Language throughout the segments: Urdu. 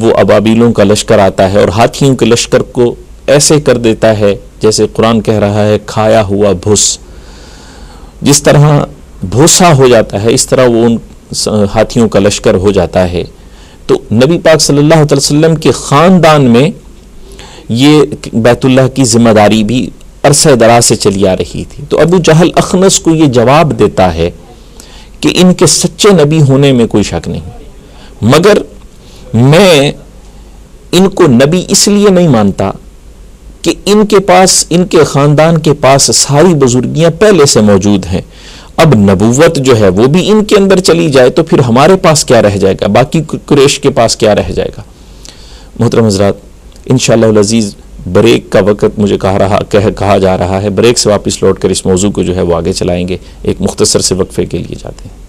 وہ ابابیلوں کا لشکر آتا ہے اور ہاتھیوں کے لشکر کو ایسے کر دیتا ہے جیسے قرآن کہہ رہا ہے کھایا ہوا بھس، جس طرح بھوسا ہو جاتا ہے اس طرح وہ ان ہاتھیوں کا لشکر ہو جاتا ہے۔ تو نبی پاک صلی اللہ علیہ وسلم کے خاندان میں یہ بیت اللہ کی ذمہ داری بھی عرصہ دراز سے چلی آ رہی تھی۔ تو ابو جہل اخنس کو یہ جواب دیتا ہے کہ ان کے سچے نبی ہونے میں کوئی شک نہیں، مگر میں ان کو نبی اس لیے نہیں مانتا کہ ان کے پاس، ان کے خاندان کے پاس ساری بزرگیاں پہلے سے موجود ہیں، اب نبوت جو ہے وہ بھی ان کے اندر چلی جائے تو پھر ہمارے پاس کیا رہ جائے گا، باقی قریش کے پاس کیا رہ جائے گا۔ محترم حضرات، انشاءاللہ العزیز بریک کا وقت مجھے کہا جا رہا ہے، بریک سے واپس لوٹ کر اس موضوع کو جو ہے وہ آگے چلائیں گے۔ ایک مختصر سے وقفے کے لیے جاتے ہیں۔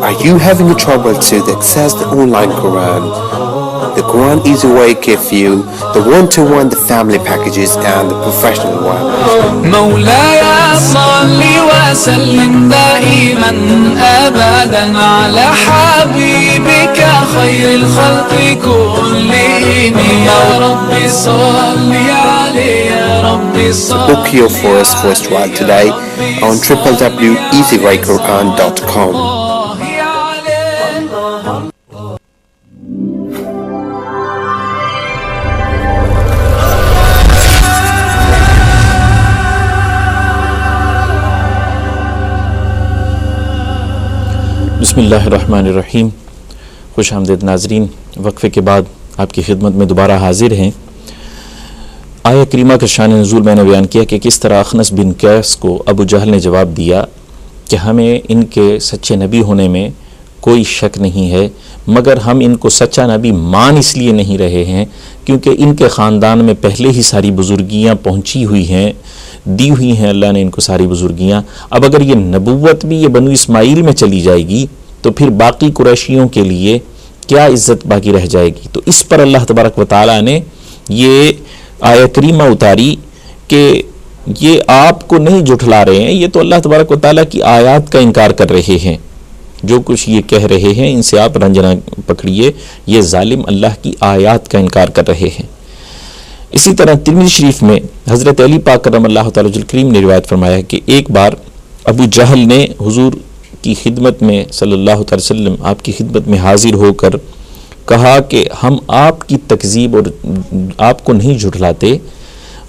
Are you having trouble to access the online Quran? The Quran Easy Way gives you the one-to-one, the family packages and the professional one. مولاي صل وسلم دائما أبدا على حبيبك خير الخلق كلهم يا رب صل عليه يا رب صل. Book your first trial today on www.easywayquran.com. بسم اللہ الرحمن الرحیم۔ خوش آمدید ناظرین، وقفے کے بعد آپ کی خدمت میں دوبارہ حاضر ہیں۔ آیہ کریمہ کا شان نزول میں نے بیان کیا کہ کس طرح اخنس بن قیس کو ابو جہل نے جواب دیا کہ ہمیں ان کے سچے نبی ہونے میں کوئی شک نہیں ہے، مگر ہم ان کو سچا نبی مان اس لیے نہیں رہے ہیں کیونکہ ان کے خاندان میں پہلے ہی ساری بزرگیاں پہنچی ہوئی ہیں، دی ہوئی ہیں اللہ نے ان کو ساری بزرگیاں۔ اب اگر یہ نبوت بھی یہ بنو اسماعیل میں چلی جائے گی تو پھر باقی قریشیوں کے لیے کیا عزت باقی رہ جائے گی۔ تو اس پر اللہ تبارک و تعالیٰ نے یہ آیہ کریمہ اتاری کہ یہ آپ کو نہیں جھٹلا رہے ہیں، یہ تو اللہ تبارک و تعالیٰ کی آیات کا انکار کر رہے ہیں، جو کچھ یہ کہہ رہے ہیں ان سے آپ رنج نہ پکڑیے، یہ ظالم اللہ کی آیات کا انکار کر رہے ہیں۔ اسی طرح ترمذی شریف میں حضرت علی پاک کرم اللہ تعالی وجہ الکریم نے روایت فرمایا ہے کہ ایک بار ابو جہل نے حضور کی خدمت میں صلی اللہ علیہ وسلم آپ کی خدمت میں حاضر ہو کر کہا کہ ہم آپ کی تکذیب اور آپ کو نہیں جھٹلاتے،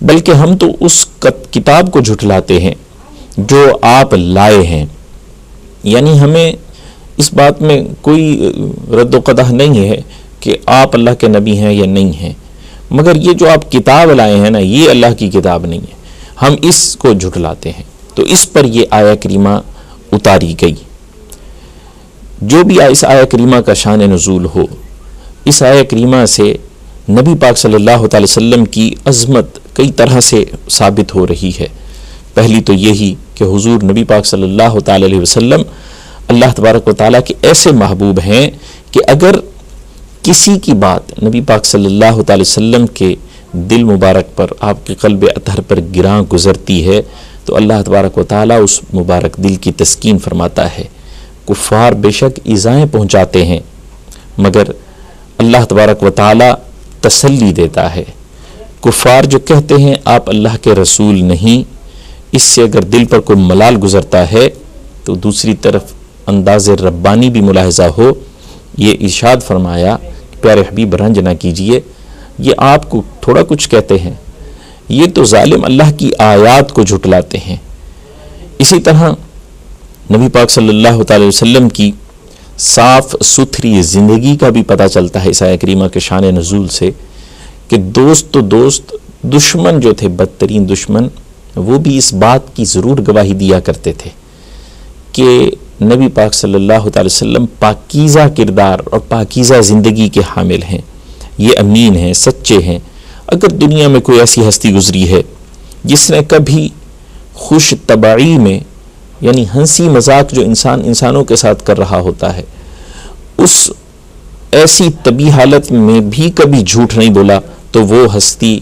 بلکہ ہم تو اس کتاب کو جھٹلاتے ہیں جو آپ لائے ہیں، یعنی ہمیں اس بات میں کوئی رد و قدح نہیں ہے کہ آپ اللہ کے نبی ہیں یا نہیں ہیں، مگر یہ جو آپ کتاب لائے ہیں نا یہ اللہ کی کتاب نہیں ہے، ہم اس کو جھٹلاتے ہیں۔ تو اس پر یہ آیہ کریمہ اتاری گئی۔ جو بھی اس آیہ کریمہ کا شان نزول ہو، اس آیہ کریمہ سے نبی پاک صلی اللہ علیہ وسلم کی عظمت کئی طرح سے ثابت ہو رہی ہے۔ پہلی تو یہی کہ حضور نبی پاک صلی اللہ علیہ وسلم اللہ تبارک و تعالیٰ کے ایسے محبوب ہیں کہ اگر کسی کی بات نبی پاک صلی اللہ تعالی وسلم کے دل مبارک پر، آپ کے قلب اطہر پر گراں گزرتی ہے تو اللہ تبارک و تعالیٰ اس مبارک دل کی تسکین فرماتا ہے۔ کفار بے شک ایذائیں پہنچاتے ہیں مگر اللہ تبارک و تعالیٰ تسلی دیتا ہے۔ کفار جو کہتے ہیں آپ اللہ کے رسول نہیں، اس سے اگر دل پر کوئی ملال گزرتا ہے تو دوسری طرف انداز ربانی بھی ملاحظہ ہو۔ یہ ارشاد فرمایا کہ پیارے حبیب رنج نہ کیجئے، یہ آپ کو تھوڑا کچھ کہتے ہیں، یہ تو ظالم اللہ کی آیات کو جھٹلاتے ہیں۔ اسی طرح نبی پاک صلی اللہ تعالی وسلم کی صاف ستھری زندگی کا بھی پتہ چلتا ہے اس آیہ کریمہ کے شان نزول سے کہ دوست تو دوست، دشمن جو تھے بدترین دشمن، وہ بھی اس بات کی ضرور گواہی دیا کرتے تھے کہ نبی پاک صلی اللہ تعالی وسلم پاکیزہ کردار اور پاکیزہ زندگی کے حامل ہیں، یہ امین ہیں، سچے ہیں۔ اگر دنیا میں کوئی ایسی ہستی گزری ہے جس نے کبھی خوش طبعی میں، یعنی ہنسی مذاق جو انسانوں کے ساتھ کر رہا ہوتا ہے، اس ایسی طبی حالت میں بھی کبھی جھوٹ نہیں بولا تو وہ ہستی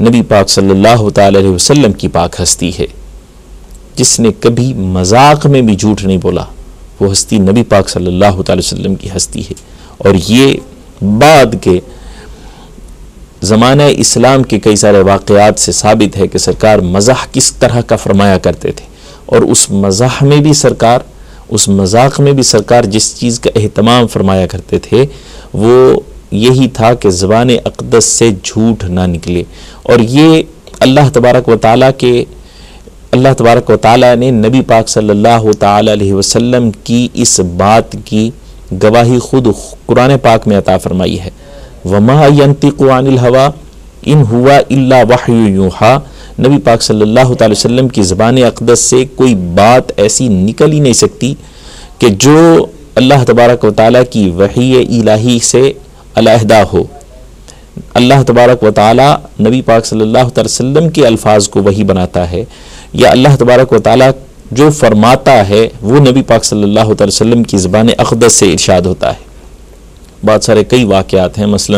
نبی پاک صلی اللہ تعالی علیہ وسلم کی پاک ہستی ہے۔ جس نے کبھی مذاق میں بھی جھوٹ نہیں بولا وہ ہستی نبی پاک صلی اللہ تعالی وسلم کی ہستی ہے۔ اور یہ بعد کے زمانہ اسلام کے کئی سارے واقعات سے ثابت ہے کہ سرکار مزاح کس طرح کا فرمایا کرتے تھے، اور اس مزاح میں بھی سرکار، اس مذاق میں بھی سرکار جس چیز کا اہتمام فرمایا کرتے تھے وہ یہی تھا کہ زبان اقدس سے جھوٹ نہ نکلے۔ اور یہ اللہ تبارک و تعالیٰ نے نبی پاک صلی اللہ تعالی علیہ وسلم کی اس بات کی گواہی خود قرآن پاک میں عطا فرمائی ہے۔ وَمَا يَنْطِقُ عَنِ الْهَوَىٰ إِنْ هُوَ إِلَّا وَحْيٌ يُوحَىٰ، نبی پاک صلی اللہ تعالی وسلم کی زبان اقدس سے کوئی بات ایسی نکل ہی نہیں سکتی کہ جو اللہ تبارک و تعالیٰ کی وحی الہی سے علیحدہ ہو۔ اللہ تبارک و تعالیٰ نبی پاک صلی اللہ تعالی وسلم کے الفاظ کو وحی بناتا ہے، یا اللہ تبارک و تعالیٰ جو فرماتا ہے وہ نبی پاک صلی اللہ تعالی وسلم کی زبان اقدس سے ارشاد ہوتا ہے۔ بہت سارے کئی واقعات ہیں، مثلا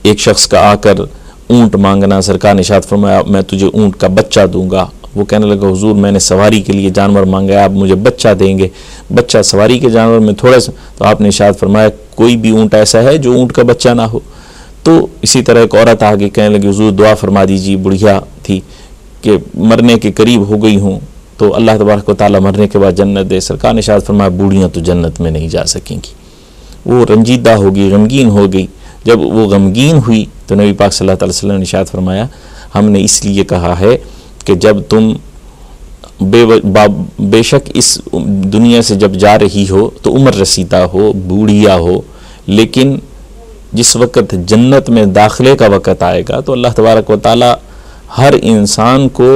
ایک شخص کا آ کر اونٹ مانگنا، سرکار نے ارشاد فرمایا میں تجھے اونٹ کا بچہ دوں گا۔ وہ کہنے لگا حضور میں نے سواری کے لیے جانور مانگا ہے، آپ مجھے بچہ دیں گے، بچہ سواری کے جانور میں تھوڑا سا، تو آپ نے ارشاد فرمایا کوئی بھی اونٹ ایسا ہے جو اونٹ کا بچہ نہ ہو۔ تو اسی طرح ایک عورت آگے کہنے لگی حضور دعا فرما دیجیے، بڑھیا تھی کہ مرنے کے قریب ہو گئی ہوں تو اللہ تبارک و تعالیٰ مرنے کے بعد جنت دے۔ سرکار نے ارشاد فرمایا بوڑھیاں تو جنت میں نہیں جا سکیں گی۔ وہ رنجیدہ ہوگی، غمگین ہو گئی۔ جب وہ غمگین ہوئی تو نبی پاک صلی اللہ علیہ وسلم نے ارشاد فرمایا ہم نے اس لیے کہا ہے کہ جب تم بے شک اس دنیا سے جب جا رہی ہو تو عمر رسیدہ ہو، بوڑھیا ہو، لیکن جس وقت جنت میں داخلے کا وقت آئے گا تو اللہ تبارک و تعالی ہر انسان کو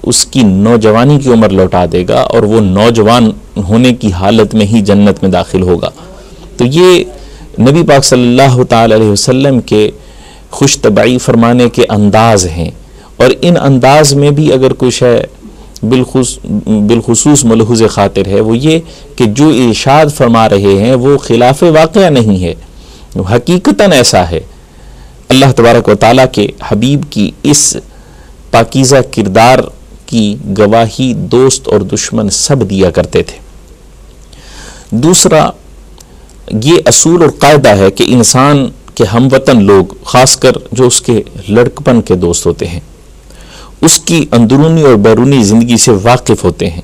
اس کی نوجوانی کی عمر لوٹا دے گا اور وہ نوجوان ہونے کی حالت میں ہی جنت میں داخل ہوگا۔ تو یہ نبی پاک صلی اللہ تعالی علیہ وسلم کے خوش طبعی فرمانے کے انداز ہیں، اور ان انداز میں بھی اگر کچھ ہے بالخصوص ملحوظ خاطر ہے وہ یہ کہ جو ارشاد فرما رہے ہیں وہ خلاف واقعہ نہیں ہے، حقیقتاً ایسا ہے۔ اللہ تبارک و تعالیٰ کے حبیب کی اس پاکیزہ کردار کی گواہی دوست اور دشمن سب دیا کرتے تھے۔ دوسرا یہ اصول اور قاعدہ ہے کہ انسان کے ہم وطن لوگ، خاص کر جو اس کے لڑکپن کے دوست ہوتے ہیں، اس کی اندرونی اور بیرونی زندگی سے واقف ہوتے ہیں۔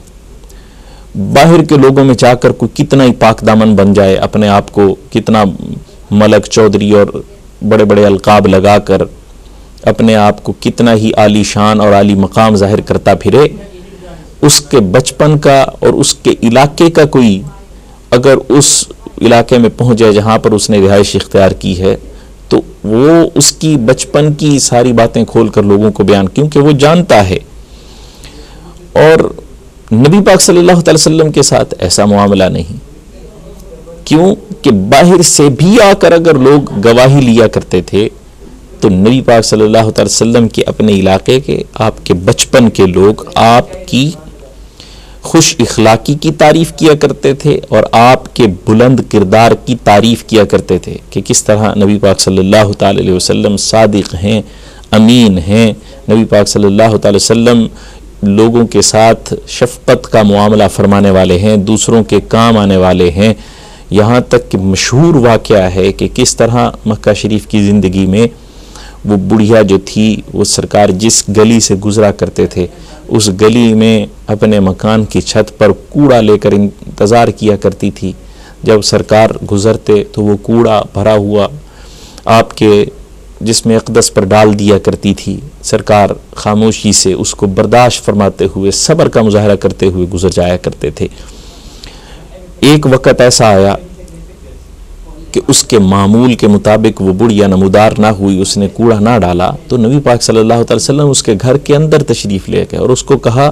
باہر کے لوگوں میں جا کر کوئی کتنا ہی پاک دامن بن جائے، اپنے آپ کو کتنا ملک چودھری اور بڑے بڑے القاب لگا کر اپنے آپ کو کتنا ہی عالی شان اور عالی مقام ظاہر کرتا پھرے، اس کے بچپن کا اور اس کے علاقے کا کوئی اگر اس علاقے میں پہنچ جائے جہاں پر اس نے رہائش اختیار کی ہے تو وہ اس کی بچپن کی ساری باتیں کھول کر لوگوں کو بیان، کیونکہ وہ جانتا ہے۔ اور نبی پاک صلی اللہ تعالی وسلم کے ساتھ ایسا معاملہ نہیں، کیوں کہ باہر سے بھی آ کر اگر لوگ گواہی لیا کرتے تھے تو نبی پاک صلی اللہ تعالی وسلم کے اپنے علاقے کے، آپ کے بچپن کے لوگ آپ کی خوش اخلاقی کی تعریف کیا کرتے تھے اور آپ کے بلند کردار کی تعریف کیا کرتے تھے کہ کس طرح نبی پاک صلی اللہ تعالی علیہ وسلم صادق ہیں، امین ہیں، نبی پاک صلی اللہ تعالی وسلم لوگوں کے ساتھ شفقت کا معاملہ فرمانے والے ہیں، دوسروں کے کام آنے والے ہیں۔ یہاں تک کہ مشہور واقعہ ہے کہ کس طرح مکہ شریف کی زندگی میں وہ بڑھیا جو تھی، وہ سرکار جس گلی سے گزرا کرتے تھے اس گلی میں اپنے مکان کی چھت پر کوڑا لے کر انتظار کیا کرتی تھی۔ جب سرکار گزرتے تو وہ کوڑا بھرا ہوا آپ کے جسم اقدس پر ڈال دیا کرتی تھی۔ سرکار خاموشی سے اس کو برداشت فرماتے ہوئے، صبر کا مظاہرہ کرتے ہوئے گزر جایا کرتے تھے۔ ایک وقت ایسا آیا کہ اس کے معمول کے مطابق وہ بڑھیا نمودار نہ ہوئی، اس نے کوڑا نہ ڈالا، تو نبی پاک صلی اللہ علیہ وسلم اس کے گھر کے اندر تشریف لے گئے اور اس کو کہا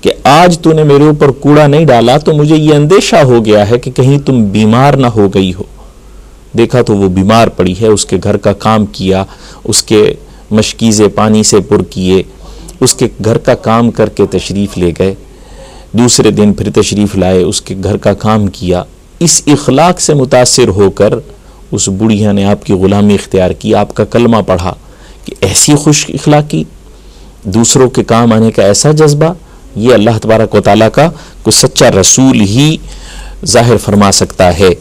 کہ آج تو نے میرے اوپر کوڑا نہیں ڈالا تو مجھے یہ اندیشہ ہو گیا ہے کہ کہیں تم بیمار نہ ہو گئی ہو۔ دیکھا تو وہ بیمار پڑی ہے، اس کے گھر کا کام کیا، اس کے مشکیزے پانی سے پر کیے، اس کے گھر کا کام کر کے تشریف لے گئے۔ دوسرے دن پھر تشریف لائے، اس کے گھر کا کام کیا۔ اس اخلاق سے متاثر ہو کر اس بڑھیا نے آپ کی غلامی اختیار کی، آپ کا کلمہ پڑھا کہ ایسی خوش اخلاقی، دوسروں کے کام آنے کا ایسا جذبہ، یہ اللہ تبارک و تعالیٰ کا کوئی سچا رسول ہی ظاہر فرما سکتا ہے۔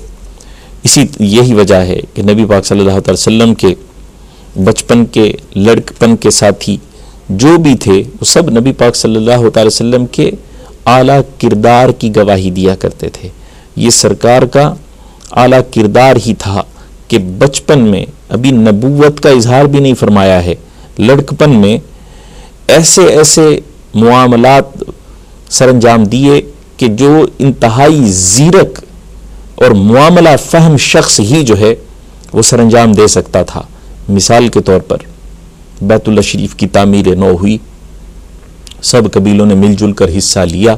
یہی وجہ ہے کہ نبی پاک صلی اللہ علیہ وسلم کے بچپن کے لڑکپن کے ساتھی جو بھی تھے وہ سب نبی پاک صلی اللہ علیہ وسلم کے اعلیٰ کردار کی گواہی دیا کرتے تھے۔ یہ سرکار کا اعلیٰ کردار ہی تھا کہ بچپن میں ابھی نبوت کا اظہار بھی نہیں فرمایا ہے، لڑکپن میں ایسے ایسے معاملات سر انجام دیے کہ جو انتہائی زیرک اور معاملہ فہم شخص ہی جو ہے وہ سر انجام دے سکتا تھا۔ مثال کے طور پر بیت اللہ شریف کی تعمیر نو ہوئی، سب قبیلوں نے مل جل کر حصہ لیا۔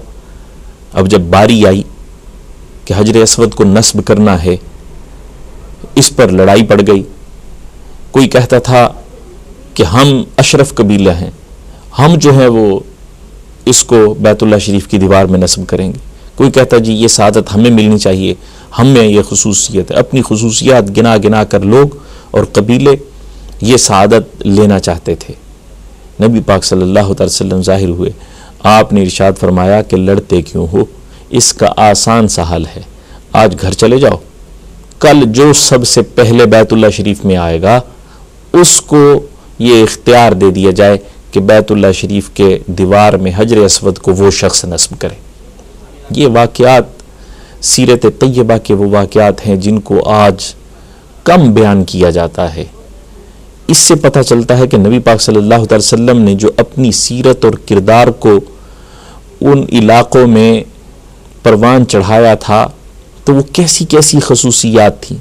اب جب باری آئی کہ حجر اسود کو نصب کرنا ہے، اس پر لڑائی پڑ گئی۔ کوئی کہتا تھا کہ ہم اشرف قبیلہ ہیں، ہم جو ہے وہ اس کو بیت اللہ شریف کی دیوار میں نصب کریں گے۔ کوئی کہتا جی یہ سعادت ہمیں ملنی چاہیے، ہم میں یہ خصوصیت ہے۔ اپنی خصوصیات گنا گنا کر لوگ اور قبیلے یہ سعادت لینا چاہتے تھے۔ نبی پاک صلی اللہ علیہ وسلم ظاہر ہوئے، آپ نے ارشاد فرمایا کہ لڑتے کیوں ہو، اس کا آسان سا حل ہے، آج گھر چلے جاؤ، کل جو سب سے پہلے بیت اللہ شریف میں آئے گا اس کو یہ اختیار دے دیا جائے کہ بیت اللہ شریف کے دیوار میں حجر اسود کو وہ شخص نصب کرے۔ یہ واقعات سیرت طیبہ کے وہ واقعات ہیں جن کو آج کم بیان کیا جاتا ہے۔ اس سے پتہ چلتا ہے کہ نبی پاک صلی اللہ علیہ وسلم نے جو اپنی سیرت اور کردار کو ان علاقوں میں پروان چڑھایا تھا تو وہ کیسی کیسی خصوصیات تھیں۔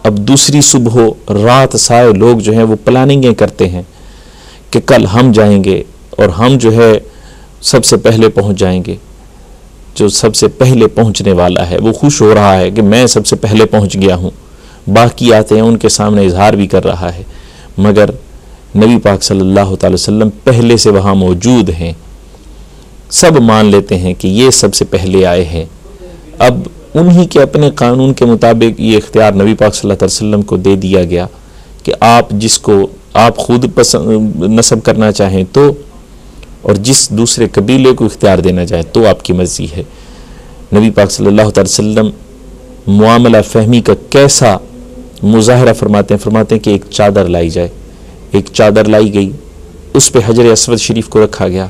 اب دوسری صبح رات سائے لوگ جو ہیں وہ پلاننگیں کرتے ہیں کہ کل ہم جائیں گے اور ہم جو ہے سب سے پہلے پہنچ جائیں گے۔ جو سب سے پہلے پہنچنے والا ہے وہ خوش ہو رہا ہے کہ میں سب سے پہلے پہنچ گیا ہوں، باقی آتے ہیں ان کے سامنے اظہار بھی کر رہا ہے، مگر نبی پاک صلی اللہ تعالی وسلم پہلے سے وہاں موجود ہیں، سب مان لیتے ہیں کہ یہ سب سے پہلے آئے ہیں۔ اب انہی کے اپنے قانون کے مطابق یہ اختیار نبی پاک صلی اللہ علیہ وسلم کو دے دیا گیا کہ آپ جس کو آپ خود نصب کرنا چاہیں تو، اور جس دوسرے قبیلے کو اختیار دینا چاہیں تو آپ کی مرضی ہے۔ نبی پاک صلی اللہ علیہ وسلم معاملہ فہمی کا کیسا مظاہرہ فرماتے ہیں کہ ایک چادر لائی جائے، ایک چادر لائی گئی، اس پہ حجر اسود شریف کو رکھا گیا،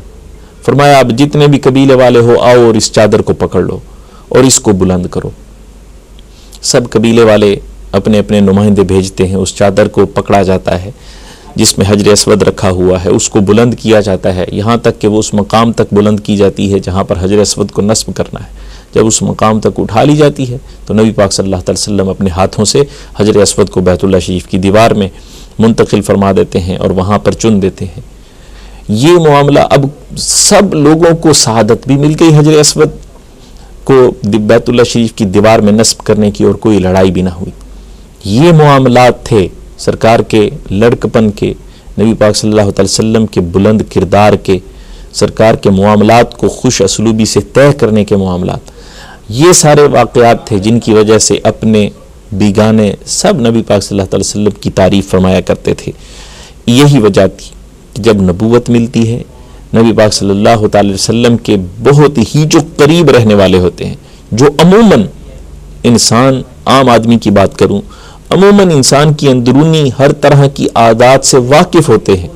فرمایا اب جتنے بھی قبیلے والے ہو آؤ اور اس چادر کو پکڑ لو اور اس کو بلند کرو۔ سب قبیلے والے اپنے اپنے نمائندے بھیجتے ہیں، اس چادر کو پکڑا جاتا ہے جس میں حجر اسود رکھا ہوا ہے، اس کو بلند کیا جاتا ہے یہاں تک کہ وہ اس مقام تک بلند کی جاتی ہے جہاں پر حجر اسود کو نصب کرنا ہے۔ جب اس مقام تک اٹھا لی جاتی ہے تو نبی پاک صلی اللہ علیہ وسلم اپنے ہاتھوں سے حجر اسود کو بیت اللہ شریف کی دیوار میں منتقل فرما دیتے ہیں اور وہاں پر چن دیتے ہیں۔ یہ معاملہ اب سب لوگوں کو سعادت بھی مل گئی حجر اسود کو بیت اللہ شریف کی دیوار میں نصب کرنے کی، اور کوئی لڑائی بھی نہ ہوئی۔ یہ معاملات تھے سرکار کے لڑکپن کے، نبی پاک صلی اللہ علیہ وسلم کے بلند کردار کے، سرکار کے معاملات کو خوش اسلوبی سے طے کرنے کے معاملات، یہ سارے واقعات تھے جن کی وجہ سے اپنے بیگانے سب نبی پاک صلی اللہ علیہ وسلم کی تعریف فرمایا کرتے تھے۔ یہی وجہ تھی کہ جب نبوت ملتی ہے، نبی پاک صلی اللہ تعالی وسلم کے بہت ہی جو قریب رہنے والے ہوتے ہیں، جو عموماً انسان عام آدمی کی بات کروں، عموماً انسان کی اندرونی ہر طرح کی عادات سے واقف ہوتے ہیں،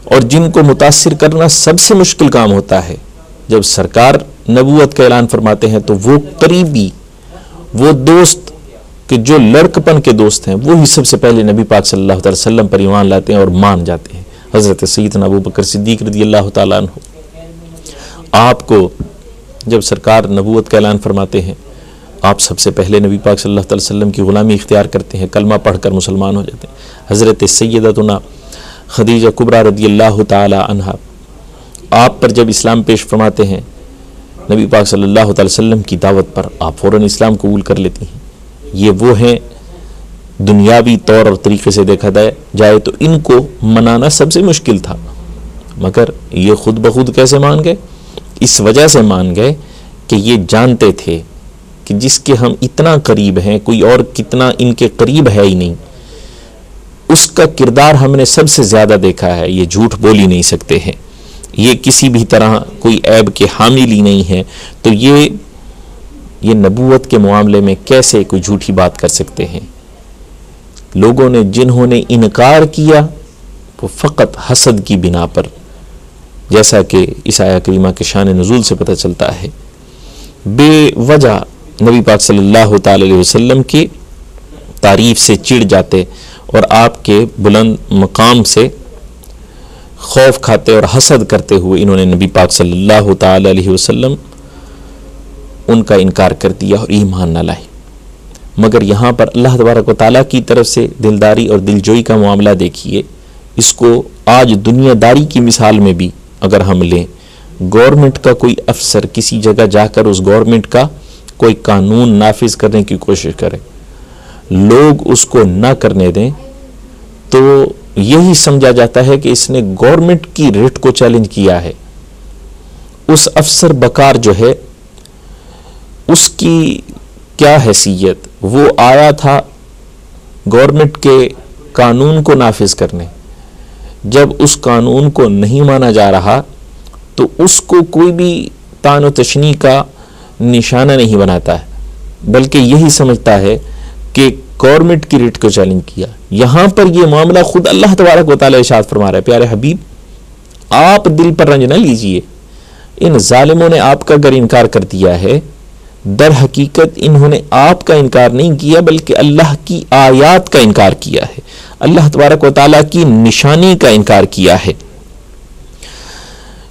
اور جن کو متاثر کرنا سب سے مشکل کام ہوتا ہے، جب سرکار نبوت کا اعلان فرماتے ہیں تو وہ قریبی، وہ دوست کہ جو لڑکپن کے دوست ہیں، وہی سب سے پہلے نبی پاک صلی اللہ علیہ وسلم پر ایمان لاتے ہیں اور مان جاتے ہیں۔ حضرت سیدنا ابو بکر صدیق رضی اللہ تعالیٰ عنہ، آپ کو جب سرکار نبوت کا اعلان فرماتے ہیں، آپ سب سے پہلے نبی پاک صلی اللہ علیہ وسلم کی غلامی اختیار کرتے ہیں، کلمہ پڑھ کر مسلمان ہو جاتے ہیں۔ حضرت سیدتنا خدیجہ کبریٰ رضی اللہ تعالی عنہا آپ پر جب اسلام پیش فرماتے ہیں، نبی پاک صلی اللہ علیہ وسلم کی دعوت پر آپ فوراً اسلام قبول کر لیتی ہیں۔ یہ وہ ہیں دنیاوی طور اور طریقے سے دیکھا جائے تو ان کو منانا سب سے مشکل تھا، مگر یہ خود بخود کیسے مان گئے؟ اس وجہ سے مان گئے کہ یہ جانتے تھے کہ جس کے ہم اتنا قریب ہیں، کوئی اور کتنا ان کے قریب ہے ہی نہیں، اس کا کردار ہم نے سب سے زیادہ دیکھا ہے، یہ جھوٹ بول ہی نہیں سکتے ہیں، یہ کسی بھی طرح کوئی عیب کے حامل ہی نہیں ہے، تو یہ نبوت کے معاملے میں کیسے کوئی جھوٹی بات کر سکتے ہیں؟ لوگوں نے جنہوں نے انکار کیا وہ فقط حسد کی بنا پر، جیسا کہ اس آیہ کریمہ کے شان نزول سے پتہ چلتا ہے، بے وجہ نبی پاک صلی اللہ تعالی علیہ وسلم کی تعریف سے چڑ جاتے اور آپ کے بلند مقام سے خوف کھاتے اور حسد کرتے ہوئے انہوں نے نبی پاک صلی اللہ تعالی علیہ وسلم ان کا انکار کر دیا اور ایمان نہ لائے۔ مگر یہاں پر اللہ تبارک و تعالیٰ کی طرف سے دلداری اور دلجوئی کا معاملہ دیکھیے، اس کو آج دنیا داری کی مثال میں بھی اگر ہم لیں، گورنمنٹ کا کوئی افسر کسی جگہ جا کر اس گورنمنٹ کا کوئی قانون نافذ کرنے کی کوشش کرے، لوگ اس کو نہ کرنے دیں تو یہی سمجھا جاتا ہے کہ اس نے گورنمنٹ کی ریٹ کو چیلنج کیا ہے۔ اس افسر بکار جو ہے، اس کی کیا حیثیت؟ وہ آیا تھا گورنمنٹ کے قانون کو نافذ کرنے، جب اس قانون کو نہیں مانا جا رہا تو اس کو کوئی بھی طعن و تشنیع کا نشانہ نہیں بناتا ہے، بلکہ یہی سمجھتا ہے کہ گورنمنٹ کی ریٹ کو چیلنج کیا۔ یہاں پر یہ معاملہ خود اللہ تبارک و تعالی ارشاد فرما رہا ہے، پیارے حبیب آپ دل پر رنج نہ لیجئے، ان ظالموں نے آپ کا اگر انکار کر دیا ہے، در حقیقت انہوں نے آپ کا انکار نہیں کیا بلکہ اللہ کی آیات کا انکار کیا ہے، اللہ تبارک و تعالیٰ کی نشانی کا انکار کیا ہے۔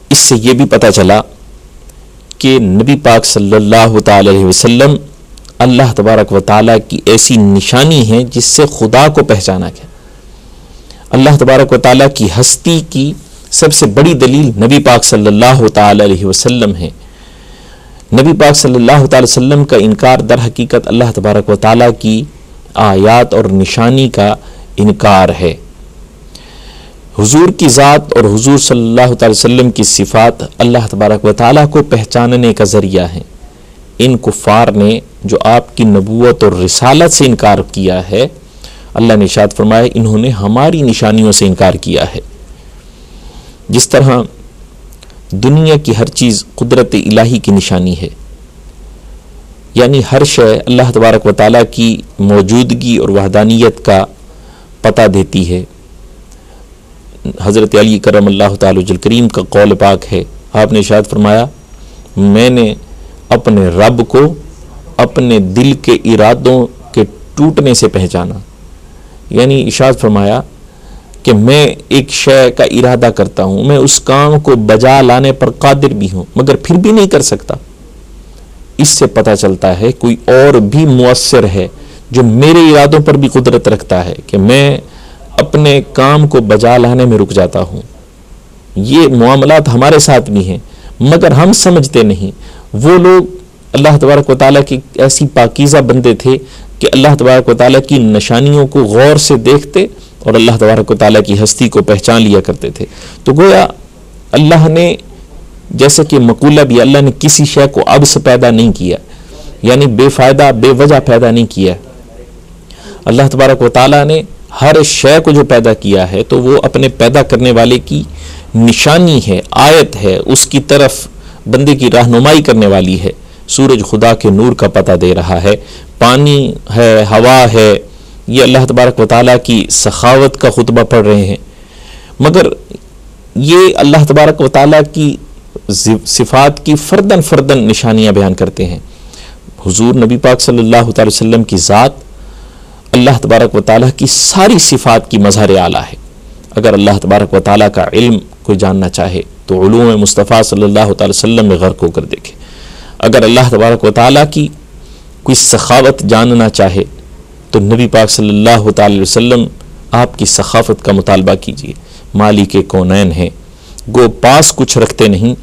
اس سے یہ بھی پتہ چلا کہ نبی پاک صلی اللہ تعالی علیہ وسلم اللہ تبارک و تعالیٰ کی ایسی نشانی ہے جس سے خدا کو پہچانا گیا۔ اللہ تبارک و تعالیٰ کی ہستی کی سب سے بڑی دلیل نبی پاک صلی اللہ تعالی علیہ وسلم ہے۔ نبی پاک صلی اللہ تعالی وسلم کا انکار در حقیقت اللہ تبارک و تعالیٰ کی آیات اور نشانی کا انکار ہے۔ حضور کی ذات اور حضور صلی اللہ تعالی وسلم کی صفات اللہ تبارک و تعالیٰ کو پہچاننے کا ذریعہ ہیں۔ ان کفار نے جو آپ کی نبوت اور رسالت سے انکار کیا ہے، اللہ نے ارشاد فرمایا انہوں نے ہماری نشانیوں سے انکار کیا ہے۔ جس طرح دنیا کی ہر چیز قدرت الہی کی نشانی ہے، یعنی ہر شے اللہ تبارک و تعالیٰ کی موجودگی اور وحدانیت کا پتہ دیتی ہے۔ حضرت علی کرم اللہ تعالی وجہ کریم کا قول پاک ہے، آپ نے ارشاد فرمایا میں نے اپنے رب کو اپنے دل کے ارادوں کے ٹوٹنے سے پہچانا، یعنی ارشاد فرمایا کہ میں ایک شے کا ارادہ کرتا ہوں، میں اس کام کو بجا لانے پر قادر بھی ہوں مگر پھر بھی نہیں کر سکتا۔ اس سے پتہ چلتا ہے کوئی اور بھی مؤثر ہے جو میرے ارادوں پر بھی قدرت رکھتا ہے کہ میں اپنے کام کو بجا لانے میں رک جاتا ہوں۔ یہ معاملات ہمارے ساتھ بھی ہیں مگر ہم سمجھتے نہیں۔ وہ لوگ اللہ تبارک و تعالیٰ کی ایسی پاکیزہ بندے تھے کہ اللہ تبارک و تعالیٰ کی نشانیوں کو غور سے دیکھتے اور اللہ تبارک و تعالیٰ کی ہستی کو پہچان لیا کرتے تھے۔ تو گویا اللہ نے جیسے کہ مقولہ بھی اللہ نے کسی شے کو اب سے پیدا نہیں کیا، یعنی بے فائدہ بے وجہ پیدا نہیں کیا. اللہ تبارک و تعالیٰ نے ہر شے کو جو پیدا کیا ہے تو وہ اپنے پیدا کرنے والے کی نشانی ہے، آیت ہے، اس کی طرف بندے کی رہنمائی کرنے والی ہے. سورج خدا کے نور کا پتہ دے رہا ہے، پانی ہے، ہوا ہے، یہ اللہ تبارک و تعالیٰ کی سخاوت کا خطبہ پڑھ رہے ہیں. مگر یہ اللہ تبارک و تعالیٰ کی صفات کی فردن فردن نشانیاں بیان کرتے ہیں. حضور نبی پاک صلی اللہ تعالی وسلم کی ذات اللہ تبارک و تعالیٰ کی ساری صفات کی مظہر اعلیٰ ہے. اگر اللہ تبارک و تعالیٰ کا علم کوئی جاننا چاہے تو علوم مصطفیٰ صلی اللہ تعالی وسلم میں غرق ہو کر دیکھے. اگر اللہ تبارک و تعالیٰ کی کوئی سخاوت جاننا چاہے تو نبی پاک صلی اللہ تعالی وسلم آپ کی سخاوت کا مطالبہ کیجیے. مالک کونین ہیں، گو پاس کچھ رکھتے نہیں،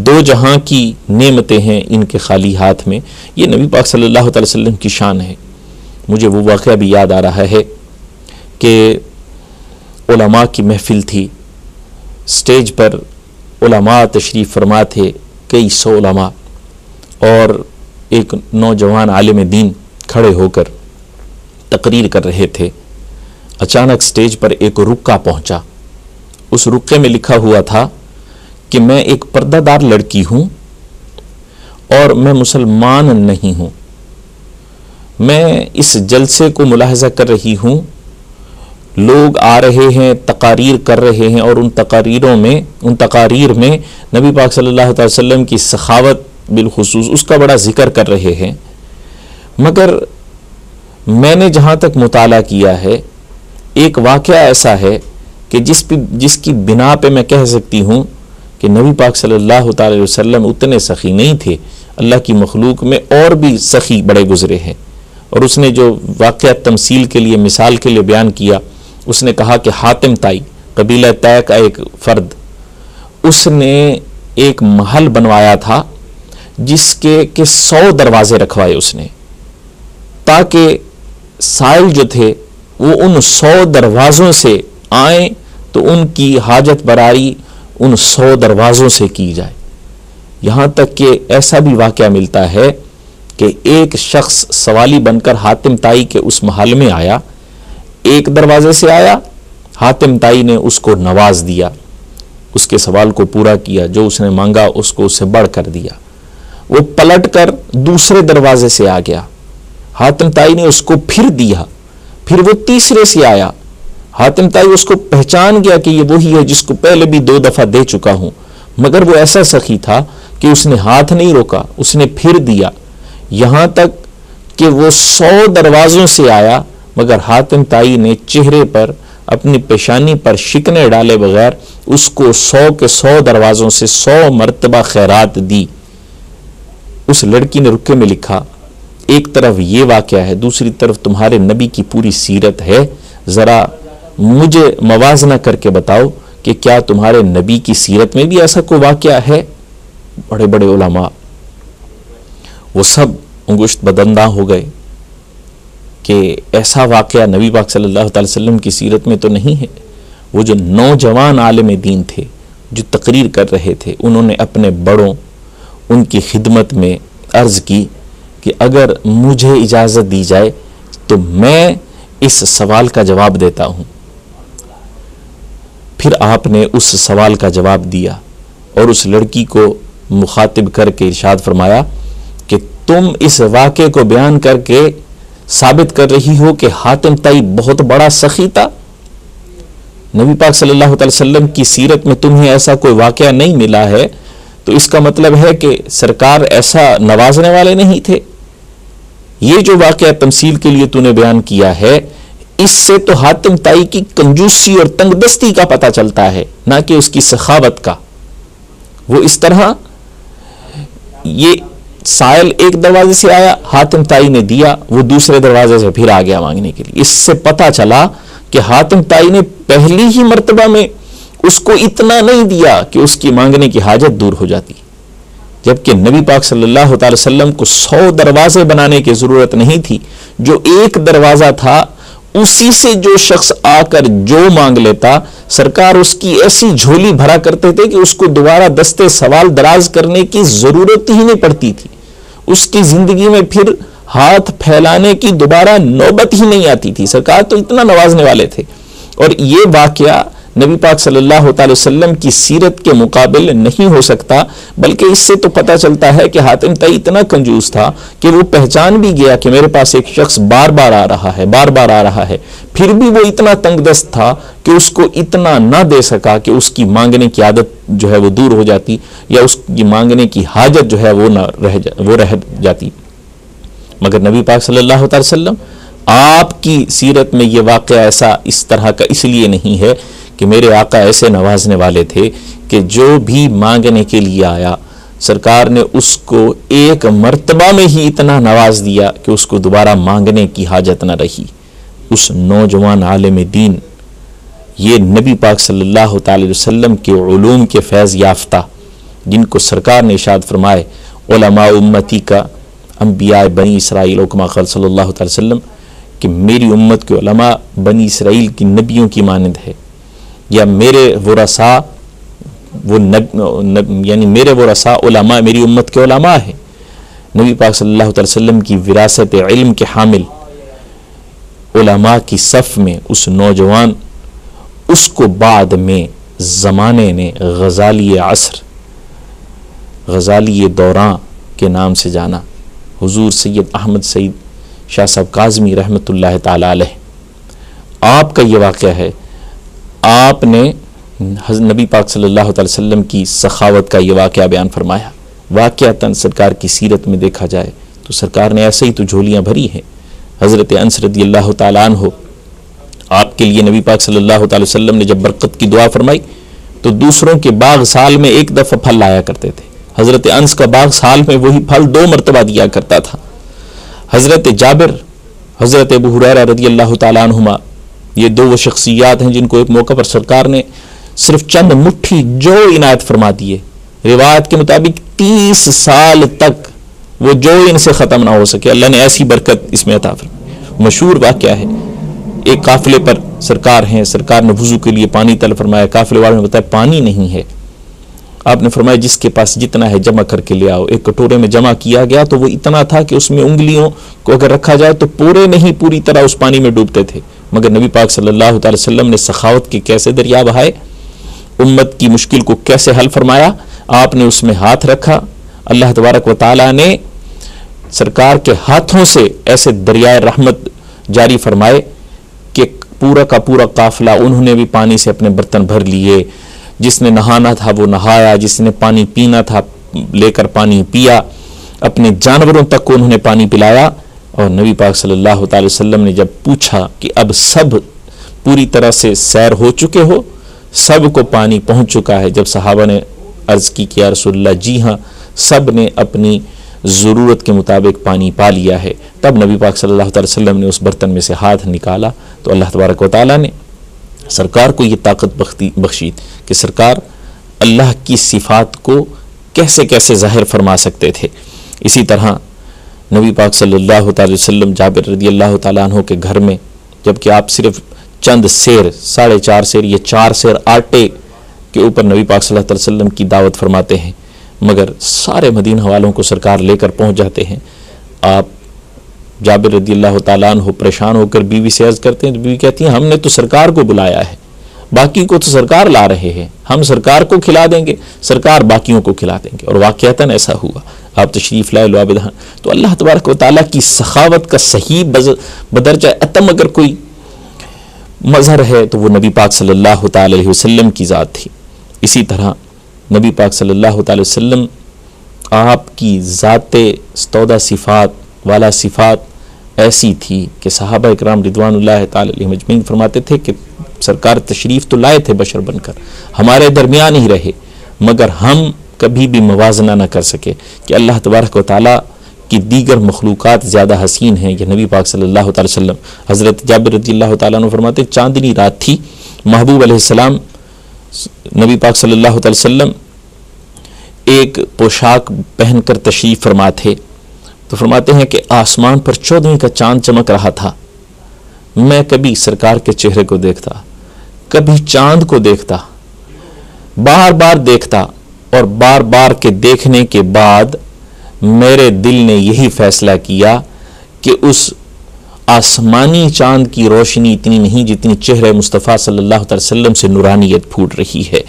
دو جہاں کی نعمتیں ہیں ان کے خالی ہاتھ میں. یہ نبی پاک صلی اللہ تعالی وسلم کی شان ہے. مجھے وہ واقعہ بھی یاد آ رہا ہے کہ علماء کی محفل تھی، سٹیج پر علماء تشریف فرما تھے، کئی سو علماء، اور ایک نوجوان عالم دین کھڑے ہو کر تقریر کر رہے تھے. اچانک سٹیج پر ایک رکا پہنچا. اس رکے میں لکھا ہوا تھا کہ میں ایک پردہ دار لڑکی ہوں اور میں مسلمان نہیں ہوں. میں اس جلسے کو ملاحظہ کر رہی ہوں، لوگ آ رہے ہیں، تقاریر کر رہے ہیں، اور ان تقاریر میں نبی پاک صلی اللہ علیہ وسلم کی سخاوت بالخصوص اس کا بڑا ذکر کر رہے ہیں. مگر میں نے جہاں تک مطالعہ کیا ہے، ایک واقعہ ایسا ہے کہ جس کی بنا پہ میں کہہ سکتی ہوں کہ نبی پاک صلی اللہ تعالی وسلم اتنے سخی نہیں تھے. اللہ کی مخلوق میں اور بھی سخی بڑے گزرے ہیں. اور اس نے جو واقعہ تمثیل کے لیے، مثال کے لیے بیان کیا، اس نے کہا کہ حاتم تائی، قبیلہ طے کا ایک فرد، اس نے ایک محل بنوایا تھا جس کے 100 دروازے رکھوائے اس نے، تاکہ سائل جو تھے وہ ان 100 دروازوں سے آئیں تو ان کی حاجت براری ان 100 دروازوں سے کی جائے. یہاں تک کہ ایسا بھی واقعہ ملتا ہے کہ ایک شخص سوالی بن کر حاتم تائی کے اس محل میں آیا، ایک دروازے سے آیا، حاتم تائی نے اس کو نواز دیا، اس کے سوال کو پورا کیا، جو اس نے مانگا اس کو اس سے بڑھ کر دیا. وہ پلٹ کر دوسرے دروازے سے آ گیا، حاتم تائی نے اس کو پھر دیا. پھر وہ تیسرے سے آیا، حاتم تائی اس کو پہچان گیا کہ یہ وہی ہے جس کو پہلے بھی 2 دفعہ دے چکا ہوں. مگر وہ ایسا سخی تھا کہ اس نے ہاتھ نہیں روکا، اس نے پھر دیا، یہاں تک کہ وہ 100 دروازوں سے آیا. مگر حاتم تائی نے چہرے پر، اپنی پیشانی پر شکنے ڈالے بغیر اس کو 100 کے 100 دروازوں سے 100 مرتبہ خیرات دی. اس لڑکی نے رکے میں لکھا، ایک طرف یہ واقعہ ہے، دوسری طرف تمہارے نبی کی پوری سیرت ہے، ذرا مجھے موازنہ کر کے بتاؤ کہ کیا تمہارے نبی کی سیرت میں بھی ایسا کوئی واقعہ ہے. بڑے بڑے علماء وہ سب انگشت بدنداں ہو گئے کہ ایسا واقعہ نبی پاک صلی اللہ تعالی وسلم کی سیرت میں تو نہیں ہے. وہ جو نوجوان عالم دین تھے جو تقریر کر رہے تھے، انہوں نے اپنے بڑوں، ان کی خدمت میں عرض کی کہ اگر مجھے اجازت دی جائے تو میں اس سوال کا جواب دیتا ہوں. پھر آپ نے اس سوال کا جواب دیا اور اس لڑکی کو مخاطب کر کے ارشاد فرمایا کہ تم اس واقعے کو بیان کر کے ثابت کر رہی ہو کہ حاتم تائی بہت بڑا سخی تھا. نبی پاک صلی اللہ علیہ وسلم کی سیرت میں تمہیں ایسا کوئی واقعہ نہیں ملا ہے، تو اس کا مطلب ہے کہ سرکار ایسا نوازنے والے نہیں تھے. یہ جو واقعہ تمثیل کے لیے تو نے بیان کیا ہے، اس سے تو حاتم تائی کی کنجوسی اور تنگ دستی کا پتہ چلتا ہے، نہ کہ اس کی سخاوت کا. وہ اس طرح، یہ سائل ایک دروازے سے آیا، حاتم تائی نے دیا، وہ دوسرے دروازے سے پھر آ گیا مانگنے کے لیے. اس سے پتہ چلا کہ حاتم تائی نے پہلی ہی مرتبہ میں اس کو اتنا نہیں دیا کہ اس کی مانگنے کی حاجت دور ہو جاتی، جبکہ نبی پاک صلی اللہ تعالی وسلم کو 100 دروازے بنانے کی ضرورت نہیں تھی. جو ایک دروازہ تھا اسی سے جو شخص آ کر جو مانگ لیتا سرکار اس کی ایسی جھولی بھرا کرتے تھے کہ اس کو دوبارہ دستے سوال دراز کرنے کی ضرورت ہی نہیں پڑتی تھی. اس کی زندگی میں پھر ہاتھ پھیلانے کی دوبارہ نوبت ہی نہیں آتی تھی. سرکار تو اتنا نوازنے والے تھے. اور یہ واقعہ نبی پاک صلی اللہ تعالی وسلم کی سیرت کے مقابل نہیں ہو سکتا، بلکہ اس سے تو پتہ چلتا ہے کہ حاتم طئی اتنا کنجوس تھا کہ وہ پہچان بھی گیا کہ میرے پاس ایک شخص بار بار آ رہا ہے، پھر بھی وہ اتنا تنگ دست تھا کہ اس کو اتنا نہ دے سکا کہ اس کی مانگنے کی عادت جو ہے وہ دور ہو جاتی، یا اس کی مانگنے کی حاجت جو ہے وہ رہ جاتی. مگر نبی پاک صلی اللہ تعالی وسلم آپ کی سیرت میں یہ واقعہ ایسا اس طرح کا اس لیے نہیں ہے کہ میرے آقا ایسے نوازنے والے تھے کہ جو بھی مانگنے کے لیے آیا سرکار نے اس کو ایک مرتبہ میں ہی اتنا نواز دیا کہ اس کو دوبارہ مانگنے کی حاجت نہ رہی. اس نوجوان عالم دین، یہ نبی پاک صلی اللہ تعالی وسلم کے علوم کے فیض یافتہ، جن کو سرکار نے ارشاد فرمائے علماء امتی کا انبیاء بنی اسرائیل، کما قال صلی اللہ تعالی وسلم کہ میری امت کے علماء بنی اسرائیل کی نبیوں کی مانند ہے، یا میرے ورثاء یعنی میرے ورثاء علماء میری امت کے علماء ہیں. نبی پاک صلی اللہ علیہ وسلم کی وراثت علم کے حامل علماء کی صف میں اس نوجوان، اس کو بعد میں زمانے نے غزالی عصر، غزالی دوراں کے نام سے جانا. حضور سید احمد سعید شاہ صاحب کاظمی رحمۃ اللہ تعالی علیہ، آپ کا یہ واقعہ ہے. آپ نے نبی پاک صلی اللہ علیہ وسلم کی سخاوت کا یہ واقعہ بیان فرمایا. واقعتاً سرکار کی سیرت میں دیکھا جائے تو سرکار نے ایسے ہی تو جھولیاں بھری ہیں. حضرت انس رضی اللہ تعالیٰ عنہ، آپ کے لیے نبی پاک صلی اللہ تعالی وسلم نے جب برکت کی دعا فرمائی تو دوسروں کے باغ سال میں ایک دفعہ پھل لایا کرتے تھے. حضرت انس کا باغ سال میں وہی پھل 2 مرتبہ دیا کرتا تھا. حضرت جابر، حضرت ابو ہریرہ رضی اللہ تعالیٰ عنہما، یہ 2 وہ شخصیات ہیں جن کو ایک موقع پر سرکار نے صرف چند مٹھی جو عنایت فرما دیے. روایت کے مطابق 30 سال تک وہ جو ان سے ختم نہ ہو سکے. اللہ نے ایسی برکت اس میں عطا فرمائی. مشہور واقعہ ہے، ایک قافلے پر سرکار ہیں، سرکار نے وضو کے لیے پانی طلب فرمایا. قافلے والوں نے بتایا پانی نہیں ہے. آپ نے فرمایا جس کے پاس جتنا ہے جمع کر کے لے آؤ. ایک کٹورے میں جمع کیا گیا تو وہ اتنا تھا کہ اس میں انگلیوں کو اگر رکھا جائے تو پورے نہیں پوری طرح اس پانی میں ڈوبتے تھے. مگر نبی پاک صلی اللہ تعالی وسلم نے سخاوت کے کیسے دریا بہائے، امت کی مشکل کو کیسے حل فرمایا. آپ نے اس میں ہاتھ رکھا. اللہ تبارک و تعالی نے سرکار کے ہاتھوں سے ایسے دریائے رحمت جاری فرمائے کہ پورا کا پورا قافلہ انہوں نے بھی پانی سے اپنے برتن بھر لیے. جس نے نہانا تھا وہ نہایا، جس نے پانی پینا تھا لے کر پانی پیا، اپنے جانوروں تک کو انہوں نے پانی پلایا. اور نبی پاک صلی اللہ تعالی وسلم نے جب پوچھا کہ اب سب پوری طرح سے سیر ہو چکے ہو، سب کو پانی پہنچ چکا ہے، جب صحابہ نے عرض کی کہ یا رسول اللہ جی ہاں سب نے اپنی ضرورت کے مطابق پانی پا لیا ہے، تب نبی پاک صلی اللہ تعالی وسلم نے اس برتن میں سے ہاتھ نکالا تو اللہ تبارک و تعالیٰ نے سرکار کو یہ طاقت بخشی کہ سرکار اللہ کی صفات کو کیسے کیسے ظاہر فرما سکتے تھے. اسی طرح نبی پاک صلی اللہ تعالی وسلم جابر رضی اللہ تعالیٰ عنہ کے گھر میں، جبکہ آپ صرف چند سیر 4.5 سیر یا 4 سیر آٹے کے اوپر نبی پاک صلی اللہ علیہ وسلم کی دعوت فرماتے ہیں، مگر سارے مدینہ والوں کو سرکار لے کر پہنچ جاتے ہیں. آپ جابر رضی اللہ تعالیٰ عنہ پریشان ہو کر بیوی سے عرض کرتے ہیں تو بیوی کہتی ہیں ہم نے تو سرکار کو بلایا ہے، باقی کو تو سرکار لا رہے ہیں، ہم سرکار کو کھلا دیں گے، سرکار باقیوں کو کھلا دیں گے. اور واقعتاً ایسا ہوا. آپ تشریف لائے لعابدہاں تو اللہ تبارک و تعالیٰ کی سخاوت کا صحیح بدرجہ اتم اگر کوئی مظہر ہے تو وہ نبی پاک صلی اللہ تعالی علیہ وسلم کی ذات تھی. اسی طرح نبی پاک صلی اللہ تعالی وسلم آپ کی ذات استودع صفات والا صفات ایسی تھی کہ صحابہ اکرام رضوان اللہ تعالی علیہم اجمعین فرماتے تھے کہ سرکار تشریف تو لائے تھے بشر بن کر، ہمارے درمیان ہی رہے، مگر ہم کبھی بھی موازنہ نہ کر سکے کہ اللہ تبارک و تعالیٰ کی دیگر مخلوقات زیادہ حسین ہیں یا نبی پاک صلی اللہ تعالی وسلم. حضرت جابر رضی اللہ تعالیٰ عنہ فرماتے چاندنی رات تھی، محبوب علیہ السلام نبی پاک صلی اللہ تعالی وسلم ایک پوشاک پہن کر تشریف فرما تھے تو فرماتے ہیں کہ آسمان پر 14ویں کا چاند چمک رہا تھا. میں کبھی سرکار کے چہرے کو دیکھتا، کبھی چاند کو دیکھتا، بار بار دیکھتا، اور بار بار کے دیکھنے کے بعد میرے دل نے یہی فیصلہ کیا کہ اس آسمانی چاند کی روشنی اتنی نہیں جتنی چہرے مصطفیٰ صلی اللہ علیہ وسلم سے نورانیت پھوٹ رہی ہے۔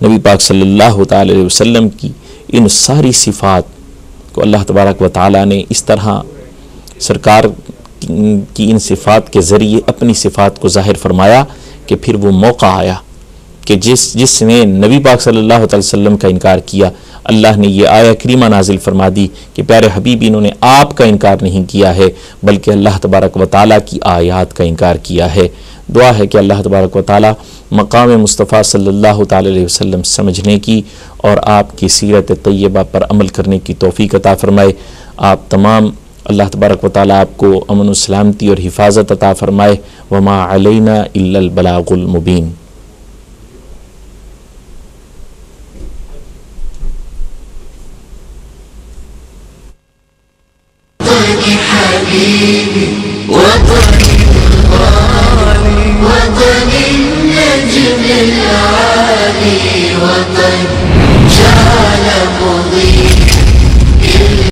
نبی پاک صلی اللہ تعالی علیہ وسلم کی ان ساری صفات کو اللہ تبارک و تعالی نے اس طرح سرکار کی ان صفات کے ذریعے اپنی صفات کو ظاہر فرمایا کہ پھر وہ موقع آیا کہ جس نے نبی پاک صلی اللہ علیہ وسلم کا انکار کیا، اللہ نے یہ آیہ کریمہ نازل فرما دی کہ پیارے حبیب انہوں نے آپ کا انکار نہیں کیا ہے بلکہ اللہ تبارک و تعالیٰ کی آیات کا انکار کیا ہے۔ دعا ہے کہ اللہ تبارک و تعالیٰ مقام مصطفیٰ صلی اللہ تعالی علیہ وسلم سمجھنے کی اور آپ کی سیرت طیبہ پر عمل کرنے کی توفیق عطا فرمائے۔ آپ تمام اللہ تبارک و تعالیٰ آپ کو امن و سلامتی اور حفاظت عطا فرمائے۔ وما علینا الا البلاغ المبین۔ حبيبي وطني الغالي وطني النجم العالي وطني